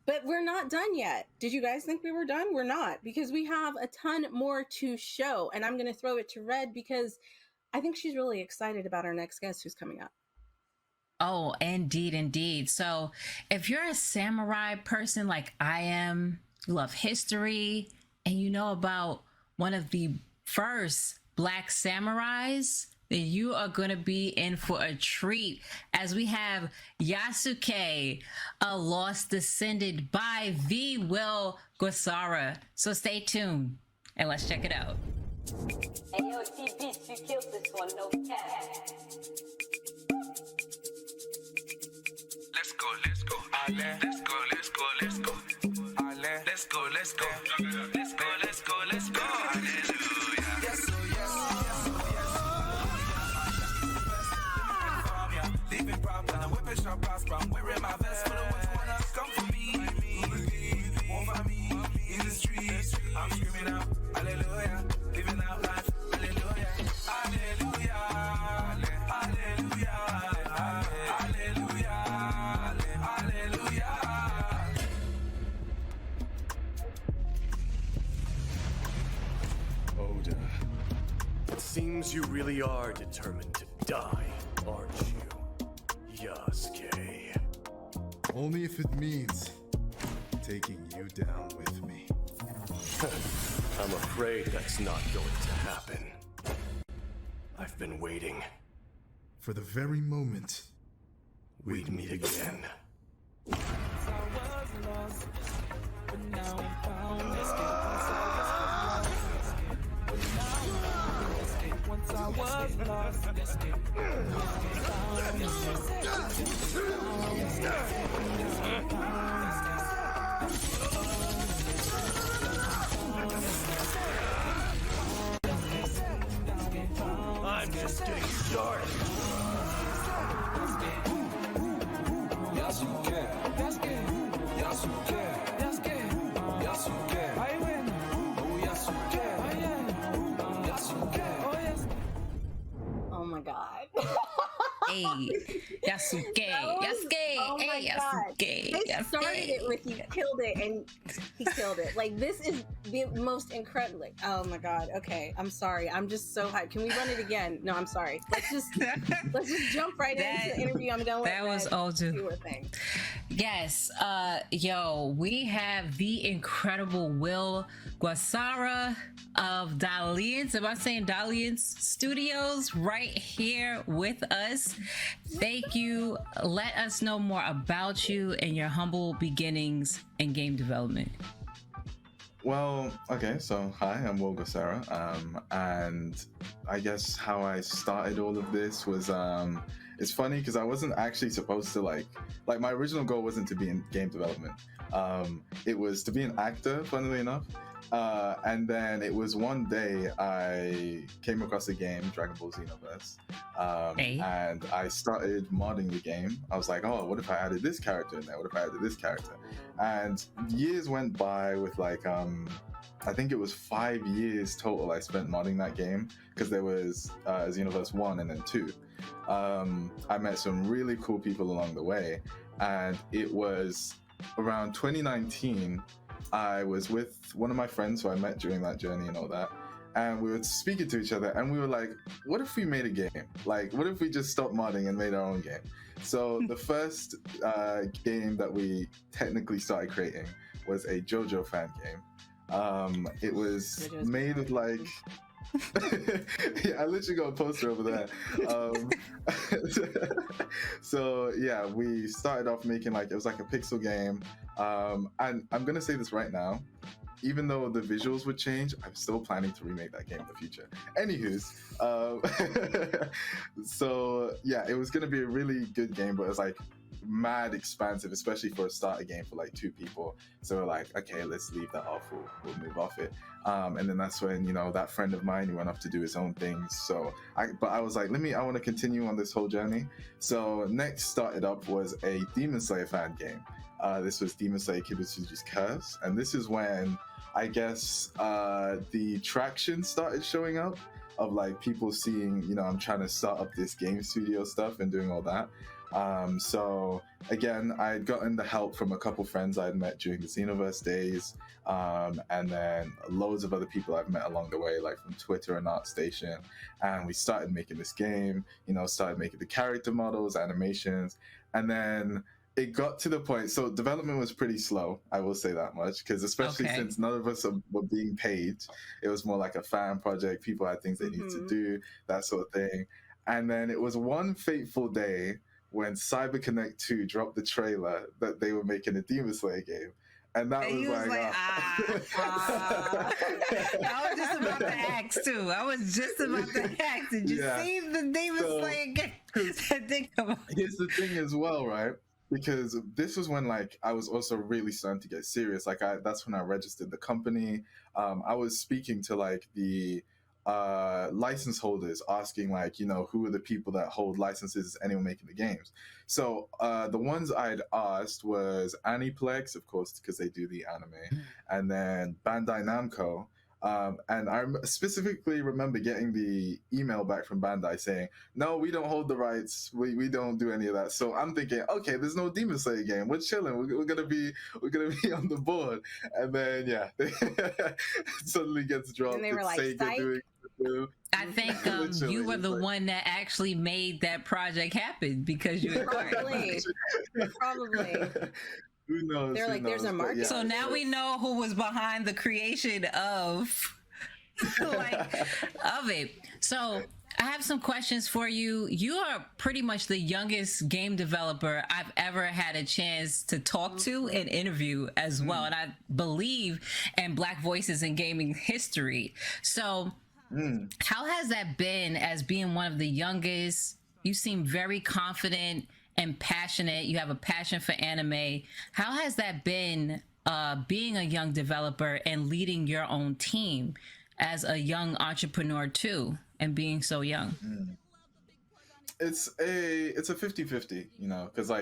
But we're not done yet. Did you guys think we were done? We're not, because we have a ton more to show. And I'm going to throw it to Red because I think she's really excited about our next guest who's coming up. Oh, indeed, indeed. So if you're a samurai person like I am, you love history, and you know about one of the first Black samurais, then you are going to be in for a treat as we have YASUKE, a lost descendant by the Will Guasara. So stay tuned and let's check it out. Hey, yo, T-Beats, you killed this one, no cap. Let's go, let's go. Let's go, let's go, let's go. Let's go, let's go. Let's go, let's go, let's go. Hallelujah. Yes, oh yes. Leaving proper, the whipping shall prosper. I'm wearing my vest for the ones who wanna come for me. Who believe, won't find me in the streets. I'm screaming out, hallelujah. Living out life, hallelujah. Hallelujah. Hallelujah. Hallelujah. Hallelujah. Oda, it seems you really are determined to die, aren't you, Yasuke? Only if it means taking you down with me. I'm afraid that's not going to happen. I've been waiting. For the very moment We'd meet again. I'm just getting started. Yasuke, Yasuke, Yasuke, Yasuke, Yasuke. I win. Oh Yasuke, Yasuke. Oh yes. Oh my God. Hey, Yasuke, Yasuke, Oh my hey, God. Yasuke, They started it with you killed it, and he killed it. Like, this is the most incredible. Oh my God. Okay, I'm sorry. I'm just so hyped. Can we run it again? No, I'm sorry. Let's just jump right into the interview. I'm gonna let that was Red all too. do her thing. Yes, we have the incredible Will Guasara of Dalliance. Am I saying Dalliance Studios right here with us? Thank you. Let us know more about you and your humble beginnings in game development. Well, okay, so hi, I'm Will Guasara, and I guess how I started all of this was, it's funny because I wasn't actually supposed to like my original goal wasn't to be in game development. It was to be an actor, funnily enough. And then it was one day I came across a game, Dragon Ball Xenoverse, and I started modding the game. I was like, oh, what if I added this character in there? What if I added this character? And years went by with I think it was 5 years total I spent modding that game because there was Xenoverse 1 and then 2. I met some really cool people along the way, and it was around 2019 I was with one of my friends who I met during that journey and all that, and we were speaking to each other and we were like, what if we made a game? Like, what if we just stopped modding and made our own game? So the first game that we technically started creating was a JoJo fan game. It was made with like yeah, I literally got a poster over there. So yeah, we started off making it was like a pixel game. And I'm gonna say this right now, even though the visuals would change, I'm still planning to remake that game in the future. Anywho's, so yeah, it was gonna be a really good game, but it was like mad expansive, especially for a starter game for like 2 people. So we're like, okay, let's leave that off. We'll move off it. And then that's when that friend of mine, he went off to do his own things. So I was like, I want to continue on this whole journey. So next started up was a Demon Slayer fan game. This was Demon Slayer Kibutsuji's Curse, and this is when I guess the traction started showing up of like people seeing, I'm trying to start up this game studio stuff and doing all that. So again, I had gotten the help from a couple friends I'd met during the Xenoverse days, and then loads of other people I've met along the way, like from Twitter and ArtStation. And we started making this game, started making the character models, animations, and then it got to the point. So development was pretty slow, I will say that much, because especially since none of us were being paid, it was more like a fan project. People had things they needed to do, that sort of thing. And then it was one fateful day when CyberConnect 2 dropped the trailer that they were making a Demon Slayer game. And that was like I was just about to ask too. I was just about to ask, did you see the Demon Slayer game? Here's the thing as well, right? Because this was when I was also really starting to get serious. That's when I registered the company. I was speaking to the license holders, asking who are the people that hold licenses, is anyone making the games? So the ones I'd asked was Aniplex, of course, because they do the anime, and then Bandai Namco. And I specifically remember getting the email back from Bandai saying, no, we don't hold the rights. We don't do any of that. So I'm thinking, okay, there's no Demon Slayer game. We're chilling. We're gonna be on the board. And then it suddenly gets dropped. And they were like, I think you were the one that actually made that project happen because you probably. Who knows? They're like, there's a market. Yeah. So now we know who was behind the creation of of it. So I have some questions for you. You are pretty much the youngest game developer I've ever had a chance to talk to and interview as well. And I believe in Black voices in gaming history. So how has that been as being one of the youngest? You seem very confident and passionate. You have a passion for anime. How has that been being a young developer and leading your own team as a young entrepreneur too, and being so young? It's a 50-50, because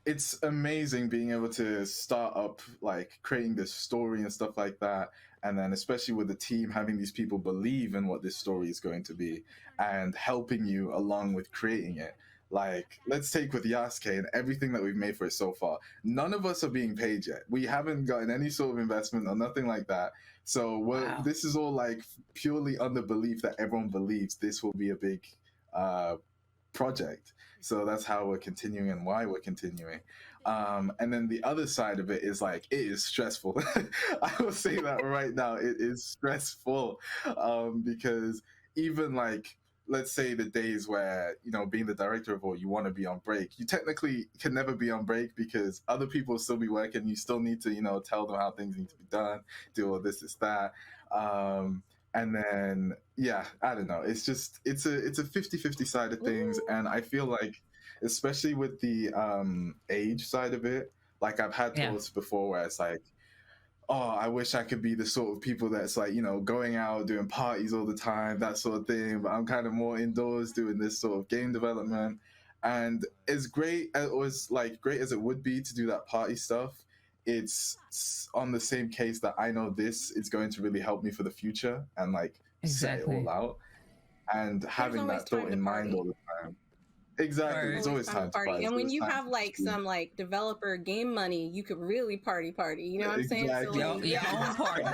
it's amazing being able to start up creating this story and stuff like that, and then especially with the team, having these people believe in what this story is going to be and helping you along with creating it. Let's take with YASUKE and everything that we've made for it so far. None of us are being paid yet. We haven't gotten any sort of investment or nothing like that. So this is all purely on the belief that everyone believes this will be a big project. So that's how we're continuing and why we're continuing. And then the other side of it is it is stressful. I will say that right now. It is stressful because even let's say the days where, being the director of all, you want to be on break. You technically can never be on break because other people will still be working. You still need to, tell them how things need to be done, do all this, that. And then, I don't know. It's just, it's a 50-50 side of things. And I feel especially with the age side of it, I've had thoughts before where it's oh, I wish I could be the sort of people that's going out, doing parties all the time, that sort of thing. But I'm kind of more indoors doing this sort of game development. And as great as great as it would be to do that party stuff, it's on the same case that I know this is going to really help me for the future and set it all out. And having that thought in mind all the time. Exactly. There's always time to party. And when you have some developer game money, you could really party. You know what I'm saying? So, your own party.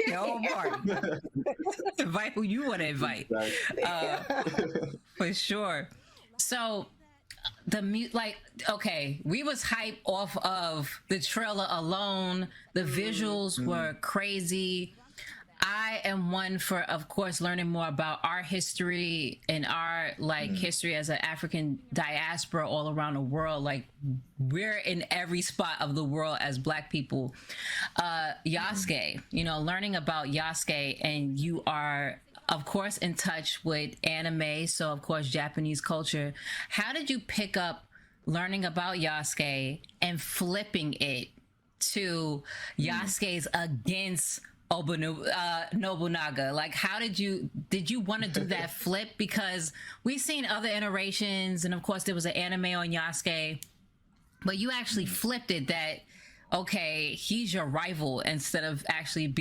Your own party. Invite who you want to invite. Exactly. For sure. So okay, we was hyped off of the trailer alone. The visuals were crazy. I am one for, of course, learning more about our history and our history as an African diaspora all around the world. We're in every spot of the world as Black people. YASUKE, learning about YASUKE, and you are, of course, in touch with anime, so of course Japanese culture. How did you pick up learning about YASUKE and flipping it to YASUKE's against Nobunaga? How did you want to do that flip? Because we've seen other iterations, and of course there was an anime on YASUKE, but you actually flipped it that, okay, he's your rival instead of YASUKE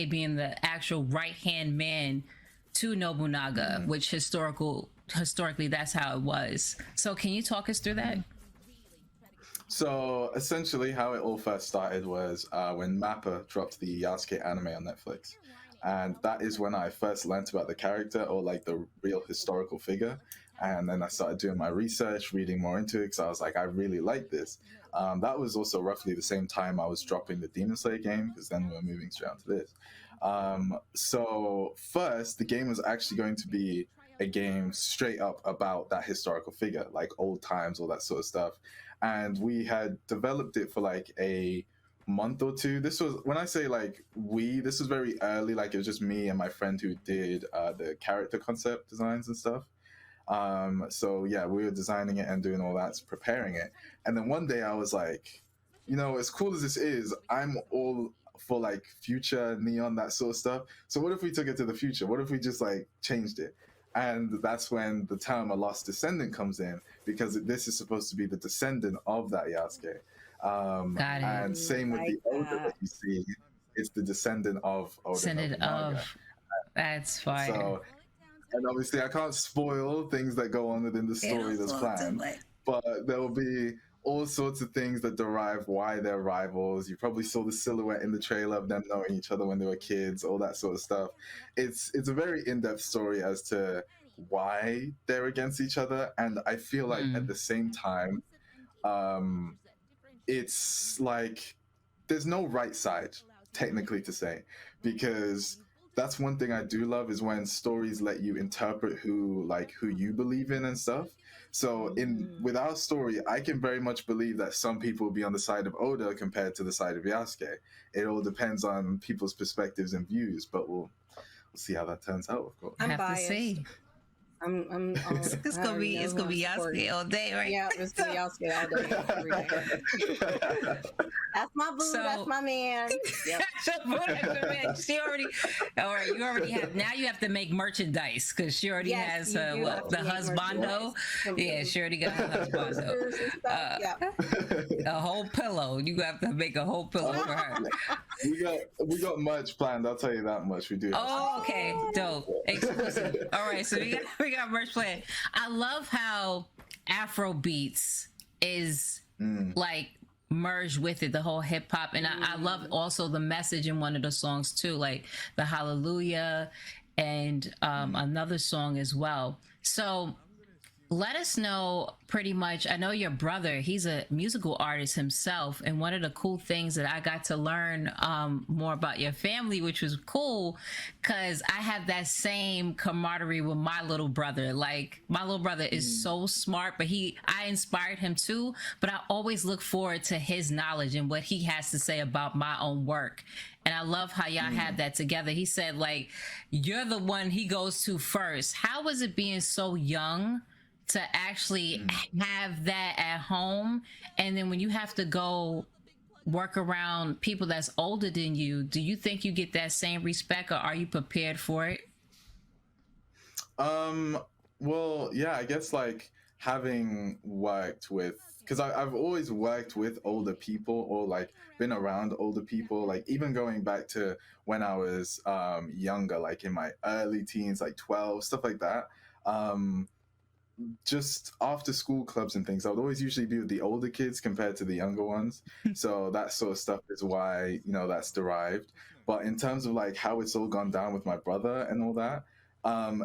being the actual right-hand man to Nobunaga, which historical historically that's how it was. So can you talk us through that? So essentially, how it all first started was when Mappa dropped the Yasuke anime on Netflix, and that is when I first learnt about the character, or like the real historical figure. And then I started doing my research, reading more into it, because I was like, I really like this. That was also roughly the same time I was dropping the Demon Slayer game, because then we were moving straight on to this. So first, the game was actually going to be a game straight up about that historical figure, like old times, all that sort of stuff. And we had developed it for like a month or two. This was, when I say like this was very early, like it was just me and my friend who did the character concept designs and stuff. So yeah, we were designing it and doing all that, preparing it. And then one day I was like, as cool as this is, I'm all for like future neon, that sort of stuff. So what if we took it to the future? What if we just like changed it? And that's when the term "a lost descendant" comes in, because this is supposed to be the descendant of that Yasuke. Got it. And same with the Oda that you see, it's the descendant of Oda. Descendant of. That's fire. So, and obviously, I can't spoil things that go on within the story that's planned, but there will be all sorts of things that derive why they're rivals. You probably saw the silhouette in the trailer of them knowing each other when they were kids, all that sort of stuff. It's a very in-depth story as to why they're against each other, and I feel like at the same time, it's like there's no right side, technically, to say, because that's one thing I do love, is when stories let you interpret who you believe in and stuff. So with our story, I can very much believe that some people will be on the side of Oda compared to the side of Yasuke. It all depends on people's perspectives and views, but we'll see how that turns out, of course. I'm have biased. to see. It's gonna be Yasuke all day, right? Yeah, it's gonna be Yasuke all day, every day. That's my boo. That's my man. Yep. She already. All right, you already have. Now you have to make merchandise, because she already has the husbando. Yeah, she already got her husbando. A whole pillow. You have to make a whole pillow for her. We got merch planned. I'll tell you that much. We do. Oh, okay, dope, exclusive. All right, so we got merch planned. I love how Afro beats is like merged with it, the whole hip hop, and I love also the message in one of the songs too, like the Hallelujah and another song as well. So let us know, pretty much, I know your brother, he's a musical artist himself, and one of the cool things that I got to learn more about your family, which was cool, because I have that same camaraderie with my little brother. Like, my little brother is so smart, but I inspired him too, but I always look forward to his knowledge and what he has to say about my own work. And I love how y'all had that together. He said, like, you're the one he goes to first. How was it being so young to actually have that at home, and then when you have to go work around people that's older than you, do you think you get that same respect, or are you prepared for it? Well, yeah, I guess like having worked with, because I've always worked with older people, or like been around older people, like even going back to when I was younger, like in my early teens, like 12, stuff like that. Just after school clubs and things, I would always usually be with the older kids compared to the younger ones. So that sort of stuff is why, that's derived. But in terms of like how it's all gone down with my brother and all that,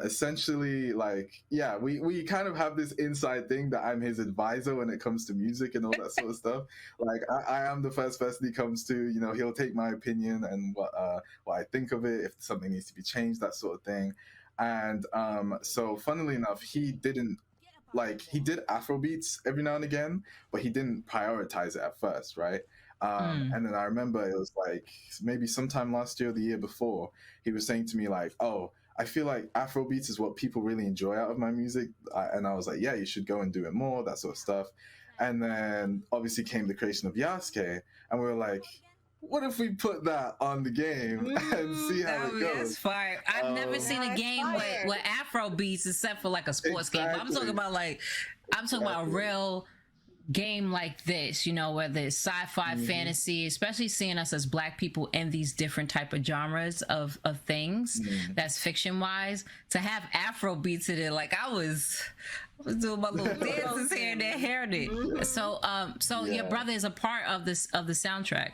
essentially, like, yeah, we kind of have this inside thing that I'm his advisor when it comes to music and all that sort of stuff. Like, I am the first person he comes to, he'll take my opinion and what I think of it, if something needs to be changed, that sort of thing. And so funnily enough, he did Afrobeats every now and again, but he didn't prioritize it at first, right? And then I remember it was like maybe sometime last year or the year before, he was saying to me like, oh, I feel like Afrobeats is what people really enjoy out of my music. And I was like, yeah, you should go and do it more, that sort of stuff. And then obviously came the creation of Yasuke, and we were like, what if we put that on the game and see how it goes? That's fire. I've never seen a game with Afro beats except for like a sports game. I'm talking about a real game like this, whether it's sci-fi, fantasy, especially seeing us as Black people in these different type of genres of things that's fiction wise, to have Afro beats in it, like I was doing my little dances here and there, hearing it. So your brother is a part of the soundtrack.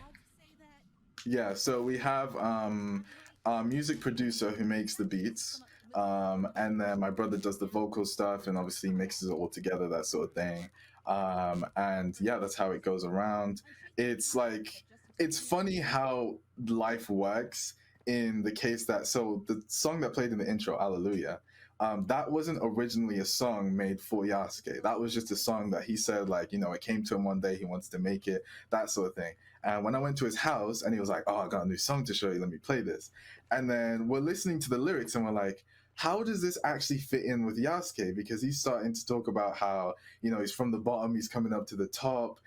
Yeah, so we have a music producer who makes the beats, and then my brother does the vocal stuff and obviously mixes it all together, that sort of thing. And yeah, that's how it goes around. It's like, it's funny how life works in the case that, so the song that played in the intro, Hallelujah, that wasn't originally a song made for Yasuke. That was just a song that he said, like, it came to him one day, he wants to make it, that sort of thing. And when I went to his house and he was like, oh, I got a new song to show you, let me play this. And then we're listening to the lyrics and we're like, how does this actually fit in with Yasuke? Because he's starting to talk about how, he's from the bottom, he's coming up to the top.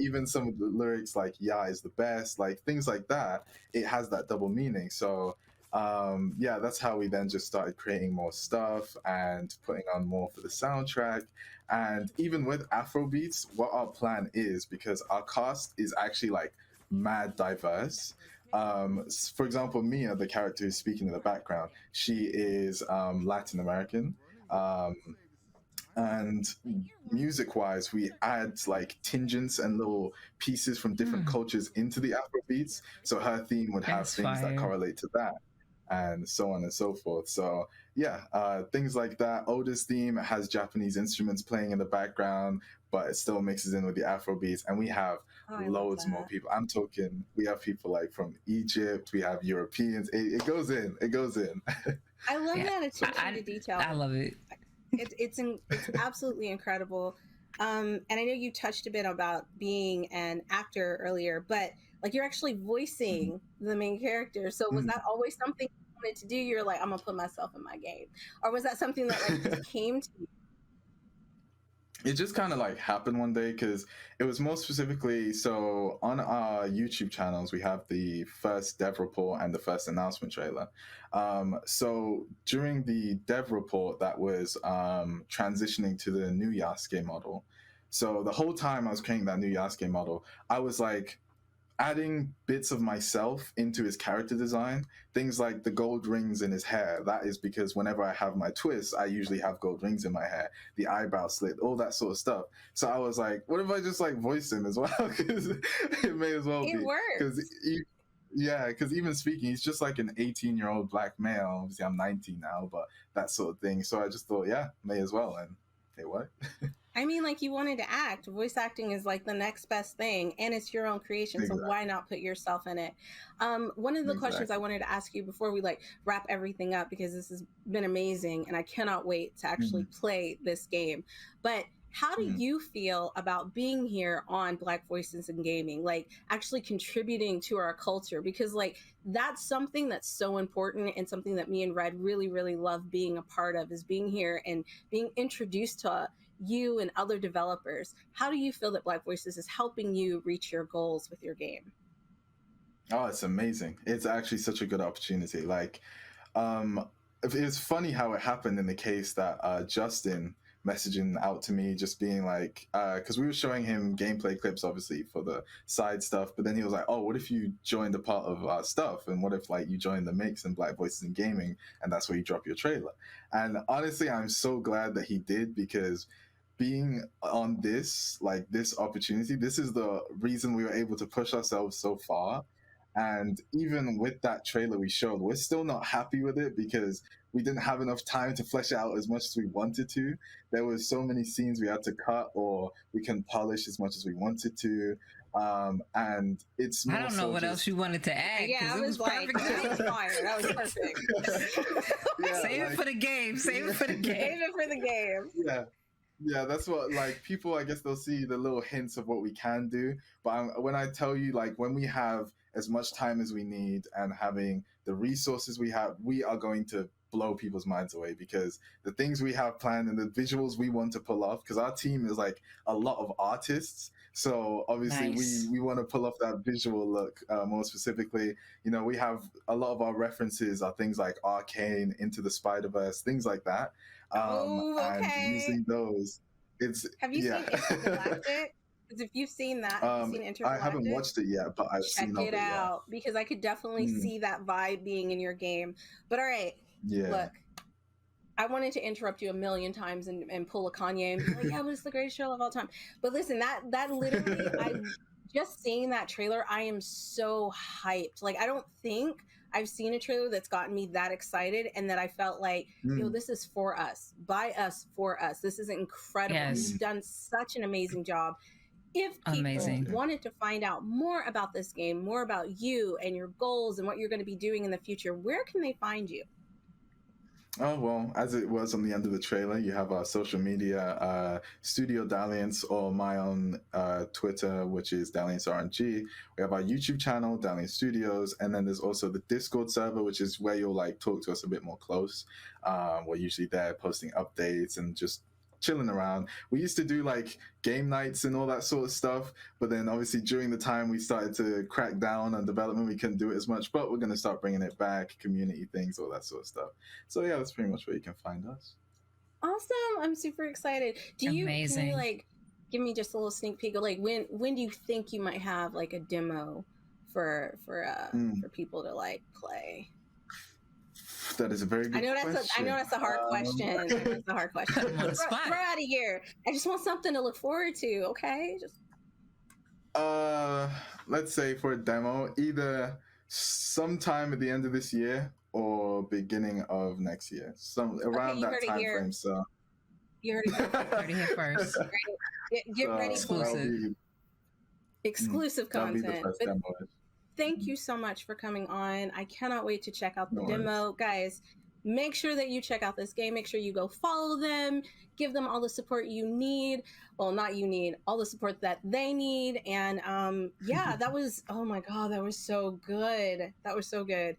Even some of the lyrics like, yeah, is the best, like things like that. It has that double meaning. So yeah, that's how we then just started creating more stuff and putting on more for the soundtrack. And even with Afrobeats, what our plan is, because our cast is actually like mad diverse. For example, Mia, the character who's speaking in the background, she is Latin American. And music-wise, we add like tangents and little pieces from different cultures into the Afrobeats. So her theme would have things that correlate to that, and so on and so forth. So yeah, things like that. Oda's theme has Japanese instruments playing in the background, but it still mixes in with the Afrobeats. And we have loads more people. I'm talking, we have people like from Egypt, we have Europeans. It goes in. I love that attention to detail. I love it. It's absolutely incredible. And I know you touched a bit about being an actor earlier, but like you're actually voicing the main character. So was that always something you wanted to do? You're like, I'm gonna put myself in my game, or was that something that like just came to you? It just kind of like happened one day, because it was more specifically, so on our YouTube channels we have the first dev report and the first announcement trailer. So during the dev report that was transitioning to the new Yasuke model, so the whole time I was creating that new Yasuke model, I was like adding bits of myself into his character design. Things like the gold rings in his hair, that is because whenever I have my twists, I usually have gold rings in my hair, the eyebrow slit, all that sort of stuff. So I was like, what if I just like voice him as well? Because it may as well It works. Because even speaking, he's just like an 18-year-old black male. Obviously I'm 19 now, but that sort of thing. So I just thought, yeah, may as well, and it worked. I mean, like, you wanted to act. Voice acting is like the next best thing, and it's your own creation. Exactly. So why not put yourself in it? One of the questions I wanted to ask you before we like wrap everything up, because this has been amazing, and I cannot wait to actually play this game. But how do you feel about being here on Black Voices in Gaming, like actually contributing to our culture? Because like that's something that's so important, and something that me and Red really, really love being a part of, is being here and being introduced to you and other developers. How do you feel that Black Voices is helping you reach your goals with your game? Oh, it's amazing. It's actually such a good opportunity. Like, it's funny how it happened in the case that Justin messaging out to me, just being like, because we were showing him gameplay clips, obviously, for the side stuff, but then he was like, oh, what if you joined a part of our stuff? And what if like you join the mix in Black Voices in Gaming, and that's where you drop your trailer? And honestly, I'm so glad that he did, because being on this, like this opportunity, this is the reason we were able to push ourselves so far. And even with that trailer we showed, we're still not happy with it, because we didn't have enough time to flesh it out as much as we wanted to. There were so many scenes we had to cut, or we couldn't polish as much as we wanted to. And it's more, I don't know so what else you wanted to add. Yeah, I was like, that was fire. That was perfect. Yeah, Save it for the game. Save it for the game. Save it for the game. Yeah, that's what, like, people, I guess they'll see the little hints of what we can do. But when I tell you, like, when we have as much time as we need and having the resources we have, we are going to blow people's minds away, because the things we have planned and the visuals we want to pull off, because our team is like a lot of artists. So obviously we want to pull off that visual look more specifically. You know, we have a lot of our references are things like Arcane, Into the Spider-Verse, things like that. And using those, it's, have you seen Intergalactic? Because if you've seen that, have you seen I haven't Intergalactic? watched it yet, but I've Check seen of it it. Yeah. out because I could definitely see that vibe being in your game. But all right, Yeah. look, I wanted to interrupt you a million times and pull a Kanye and be like, yeah, but it's the greatest show of all time. But listen, that literally, I just seeing that trailer, I am so hyped. Like, I don't think I've seen a trailer that's gotten me that excited and that I felt like, yo, this is for us, by us, for us. This is incredible. Yes. You've done such an amazing job. If people Amazing. wanted to find out more about this game, more about you and your goals and what you're going to be doing in the future, where can they find you? Oh, well, as it was on the end of the trailer, you have our social media, Studio Dalliance, or my own Twitter, which is Dalliance RNG. We have our YouTube channel, Dalliance Studios, and then there's also the Discord server, which is where you'll like talk to us a bit more close. We're usually there posting updates and just chilling around. We used to do like game nights and all that sort of stuff, but then obviously during the time we started to crack down on development, we couldn't do it as much, but we're going to start bringing it back, community things, all that sort of stuff. So yeah, that's pretty much where you can find us. Awesome. I'm super excited. Can you like give me just a little sneak peek of like when do you think you might have like a demo for people to like play? That is a very good question. I know that's a hard question. That's a hard question. Throw out of here. I just want something to look forward to. Okay, just. Let's say for a demo, either sometime at the end of this year or beginning of next year, around that time frame. So you heard it here first. Get ready for exclusive content. Thank you so much for coming on. I cannot wait to check out the demo. Guys, make sure that you check out this game. Make sure you go follow them. Give them all the support you need. Well, not you need, all the support that they need. And yeah, that was, oh my God, that was so good. That was so good.